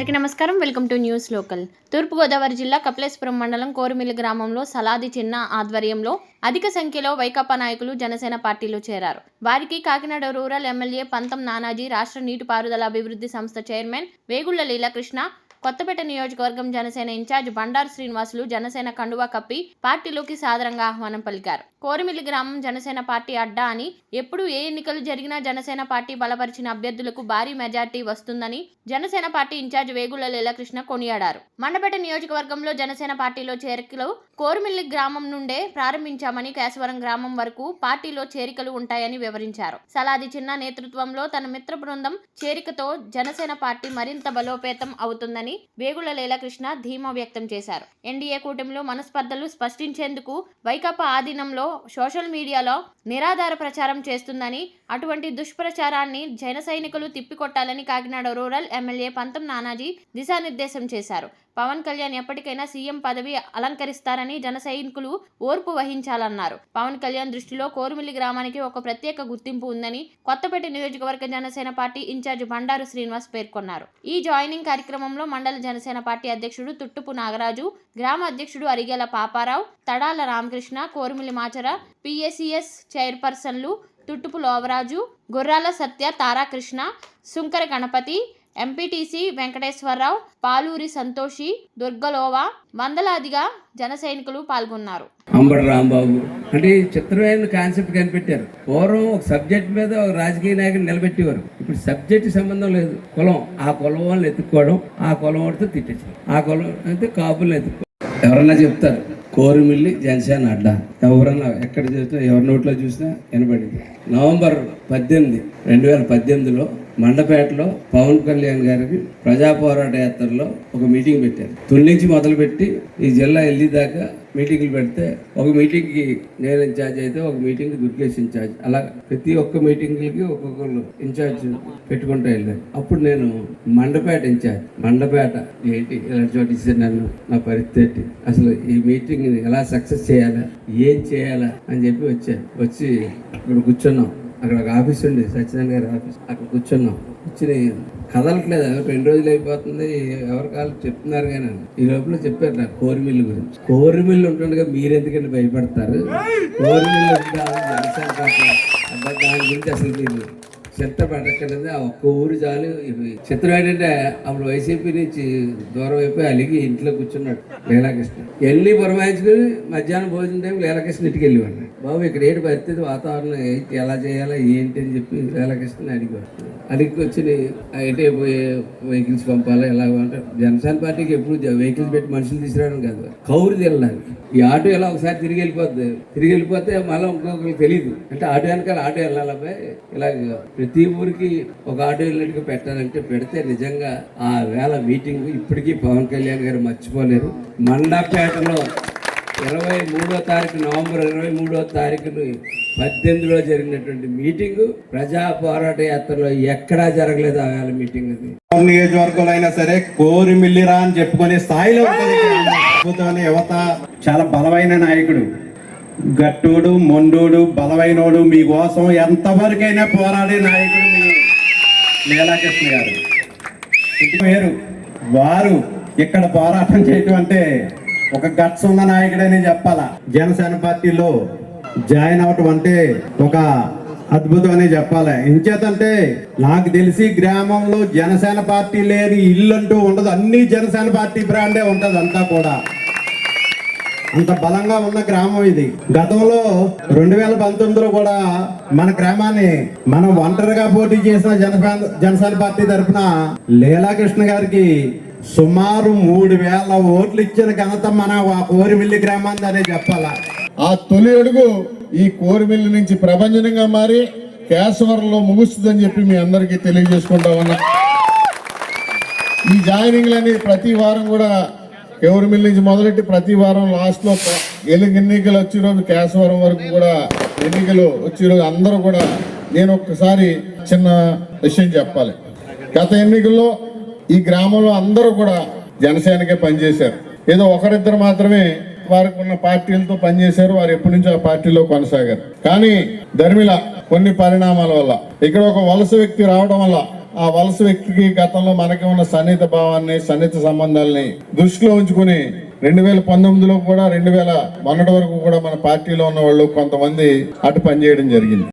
అందరికీ నమస్కారం. Welcome to news local. Thoorpu Godavari జిల్లా కపిలేశ్వరం మండలం కోరుమిల్లి గ్రామంలో సలాది చిన్న ఆధ్వర్యంలో అధిక సంఖ్యలో వైకాపా నాయకులు జనసేన పార్టీలో చేరారు. వారికి కాకినాడ రూరల్ ఎమ్మెల్యే పంతం నానాజీ, రాష్ట్ర నీటిపారుదల అభివృద్ధి సంస్థ చైర్మన్ వేగుళ్ల లీలాకృష్ణ, కొత్తపేట నియోజకవర్గం జనసేన ఇన్ఛార్జ్ బండారు శ్రీనివాసులు జనసేన కండువా కప్పి పార్టీలోకి సాదరంగా ఆహ్వానం పలికారు. కోరుమిల్లి గ్రామం జనసేన పార్టీ అడ్డా అని, ఎప్పుడు ఏ ఎన్నికలు జరిగినా జనసేన పార్టీ బలపరిచిన అభ్యర్థులకు భారీ మెజార్టీ వస్తుందని జనసేన పార్టీ ఇన్ఛార్జ్ వేగుళ్ల లీలాకృష్ణ కొనియాడారు. మండపేట నియోజకవర్గంలో జనసేన పార్టీలో చేరికలు కోరుమిల్లి గ్రామం నుండే ప్రారంభించామని, కేశవరం గ్రామం వరకు పార్టీలో చేరికలు ఉంటాయని వివరించారు. సలాది చిన్న నేతృత్వంలో తన మిత్ర బృందం చేరికతో జనసేన పార్టీ మరింత బలోపేతం అవుతుందని వేగుళ్ల లీలాకృష్ణ ధీమా వ్యక్తం చేశారు. ఎన్డీఏ కూటమిలో మనస్పర్ధలు స్పష్టించేందుకు వైకాపా ఆధీనంలో సోషల్ మీడియాలో నిరాధార ప్రచారం చేస్తుందని, అటువంటి దుష్ప్రచారాన్ని జన సైనికులు తిప్పికొట్టాలని కాకినాడ రూరల్ ఎమ్మెల్యే పంతం నానాజీ దిశానిర్దేశం చేశారు. పవన్ కళ్యాణ్ ఎప్పటికైనా సీఎం పదవి అలంకరిస్తారని జన సైనికులు ఓర్పు వహించాలన్నారు. పవన్ కళ్యాణ్ దృష్టిలో కోరుమిల్లి గ్రామానికి ఒక ప్రత్యేక గుర్తింపు ఉందని కొత్తపేట నియోజకవర్గ జనసేన పార్టీ ఇన్ఛార్జ్ బండారు శ్రీనివాస్ పేర్కొన్నారు. ఈ జాయినింగ్ కార్యక్రమంలో మండల జనసేన పార్టీ అధ్యక్షుడు తుట్టుపు నాగరాజు, గ్రామ అధ్యక్షుడు అరిగేల పాపారావు, తడాల రామకృష్ణ, కోరుమిల్లి మాచర పిఎసిఎస్ చైర్పర్సన్లు తుట్టుపు లోవరాజు, గుర్రాల సత్య, తారాకృష్ణ, సుంకర గణపతి, ఎంపీటీసీ వెంకటేశ్వరరావు, పాలూరి సంతోషి, దుర్గలోవా వందలాదిగా జన సైనికులు పాల్గొన్నారు. అంబటి రాంబాబు అంటే చిత్రమైన కాన్సెప్ట్ కనిపెట్టారు. పూర్వం ఒక సబ్జెక్ట్ మీద ఒక రాజకీయ నాయకుని నిలబెట్టేవారు. ఇప్పుడు సబ్జెక్ట్ సంబంధం లేదు, కులం. ఆ కులం వాళ్ళని ఎత్తుక్కోవడం, ఆ కులం వాడితో తిట్టించడం, ఆ కులం అయితే కాపులను ఎత్తుక్కోవడం. ఎవరన్నా చెప్తారు కోరుమిల్లి జనసేన అడ్డా, ఎవరన్నా ఎక్కడ చూసినా ఎవరి నోట్లో చూసినా వినబడింది. నవంబర్ 18, 2018లో మండపేటలో పవన్ కళ్యాణ్ గారికి ప్రజా పోరాట యాత్రలో ఒక మీటింగ్ పెట్టారు. తొలి నుంచి మొదలుపెట్టి ఈ జిల్లా వెళ్ళి దాకా మీటింగ్లు పెడితే, ఒక మీటింగ్కి నేను ఇన్ఛార్జ్ అయితే ఒక మీటింగ్కి దుర్గేష్ ఇన్ఛార్జ్, అలా ప్రతి ఒక్క మీటింగ్లకి ఒక్కొక్కరు ఇన్ఛార్జ్ పెట్టుకుంటూ వెళ్ళాను. అప్పుడు నేను మండపేట ఇన్ఛార్జ్, మండపేట ఏంటి ఇలాంటి చోట ఇచ్చాను నన్ను, నా పరిస్థితి అసలు ఈ మీటింగ్ని ఎలా సక్సెస్ చేయాలా, ఏం చేయాలా అని చెప్పి వచ్చాను. వచ్చి ఇక్కడ కూర్చున్నాం. అక్కడ ఒక ఆఫీస్ ఉంది, సత్యనారాయణ గారి ఆఫీస్. అక్కడ కూర్చున్నాం. కూర్చుని కదలట్లేదు, 2 రోజులు అయిపోతుంది, ఎవరి కాళ్ళు చెప్తున్నారు కానీ ఈ లోపల చెప్పారు నాకు కోరుమిల్లు గురించి. కోరుమిల్లు ఉంటుండగా మీరెందుకంటే భయపడతారు, కోరుమిల్లు దాని గురించి అసలు మీరు చింత పడక్కర్లేదు, ఆ ఒక్క ఊరు చాలు. చిత్రం ఏంటంటే అప్పుడు వైసీపీ నుంచి దూరం అయిపోయి అలిగి ఇంట్లో కూర్చున్నాడు లీలాకృష్ణ. వెళ్ళి పురమాయించుకుని మధ్యాహ్నం భోజనం టైం లీలాకృష్ణ ఇంటికి వెళ్ళివాడు. బాబు ఇక్కడ ఏంటి పరిస్థితి, వాతావరణం ఎలా చేయాలా ఏంటి అని చెప్పి లీలాకృష్ణ అడిగారు. అడిగి వచ్చి అయితే పోయే వెహికల్స్ పంపాలా ఎలాగో అంటే, జనసేన పార్టీకి ఎప్పుడు వెహికల్స్ పెట్టి మనుషులు తీసుకురావడం కాదు, కౌరు తినడానికి. ఈ ఆటో ఎలా ఒకసారి తిరిగి వెళ్ళిపోతే మళ్ళీ ఇంకొకరికి తెలియదు అంటే ఆటో వెనకాల ఆటో వెళ్ళాలబ్బాయి. ఇలాగ ప్రతి ఊరికి ఒక ఆటో వెళ్ళినట్టుగా పెట్టాలంటే పెడితే నిజంగా ఆ వేళ మీటింగ్ ఇప్పటికీ పవన్ కళ్యాణ్ గారు మర్చిపోలేరు. మండపేటలో 23వ తారీఖు, నవంబర్ 23వ తారీఖును 18లో జరిగినటువంటి మీటింగు ప్రజా పోరాట యాత్రలో ఎక్కడా జరగలేదు. ఆ వేళ మీటింగ్ అది నియోజకవర్గంలో అయినా సరే కోరుమిల్లిరా అని చెప్పుకునే స్థాయిలో ఉంటుంది. యువత చాలా బలమైన నాయకుడు, గట్టుడు, మొండోడు, బలమైనోడు, మీకోసం ఎంతవరకైనా పోరాడే నాయకుడు మీ లీలాకృష్ణ గారు. పేరు వారు ఇక్కడ పోరాటం చేయటం అంటే ఒక గట్స్ ఉన్న నాయకుడని చెప్పాలా. జనసేన పార్టీలో జాయిన్ అవటం అంటే ఒక అద్భుతం అని చెప్పాలి. ఎంచేతంటే నాకు తెలిసి గ్రామంలో జనసేన పార్టీ లేని ఇల్లు అంటూ ఉండదు, అన్ని జనసేన పార్టీ బ్రాండే ఉంటది. అంతా కూడా అంత బలంగా ఉన్న గ్రామం ఇది. గతంలో 2019లో కూడా మన గ్రామాన్ని మనం ఒంటరిగా పోటీ చేసిన జనసేన పార్టీ తరఫున లీలాకృష్ణ గారికి సుమారు 3000 ఓట్లు ఇచ్చిన ఘనత మన కోరుమిల్లి గ్రామాన్ని అనే చెప్పాలా. ఆ తొలి అడుగు ఈ కోరుమిల్లి నుంచి ప్రభంజనంగా మారి కేశవరంలో ముగుస్తుందని చెప్పి మీ అందరికీ తెలియజేసుకుంటా ఉన్నా. ఈ జాయినింగ్లని ప్రతి వారం కూడా కోరుమిల్లి నుంచి మొదలెట్టి ప్రతి వారం లాస్ట్లో ఎన్నికలు వచ్చే రోజు కేశవరం వరకు కూడా ఎన్నికలు వచ్చే రోజు అందరూ కూడా నేను ఒక్కసారి చిన్న విషయం చెప్పాలి. గత ఎన్నికల్లో ఈ గ్రామంలో అందరూ కూడా జనసేనకే పనిచేశారు. ఏదో ఒకరిద్దరు మాత్రమే వారికి ఉన్న పార్టీలతో పనిచేశారు. వారు ఎప్పటి నుంచో ఆ పార్టీలో కొనసాగారు. కానీ ధర్మిల కొన్ని పరిణామాల వల్ల, ఇక్కడ ఒక వలస వ్యక్తి రావడం వల్ల ఆ వలస వ్యక్తికి గతంలో మనకి ఉన్న సన్నిహిత భావాన్ని సన్నిహిత సంబంధాలని దృష్టిలో ఉంచుకుని 2019లో కూడా మొన్నటి వరకు కూడా మన పార్టీలో ఉన్న వాళ్ళు కొంతమంది అటు పనిచేయడం జరిగింది.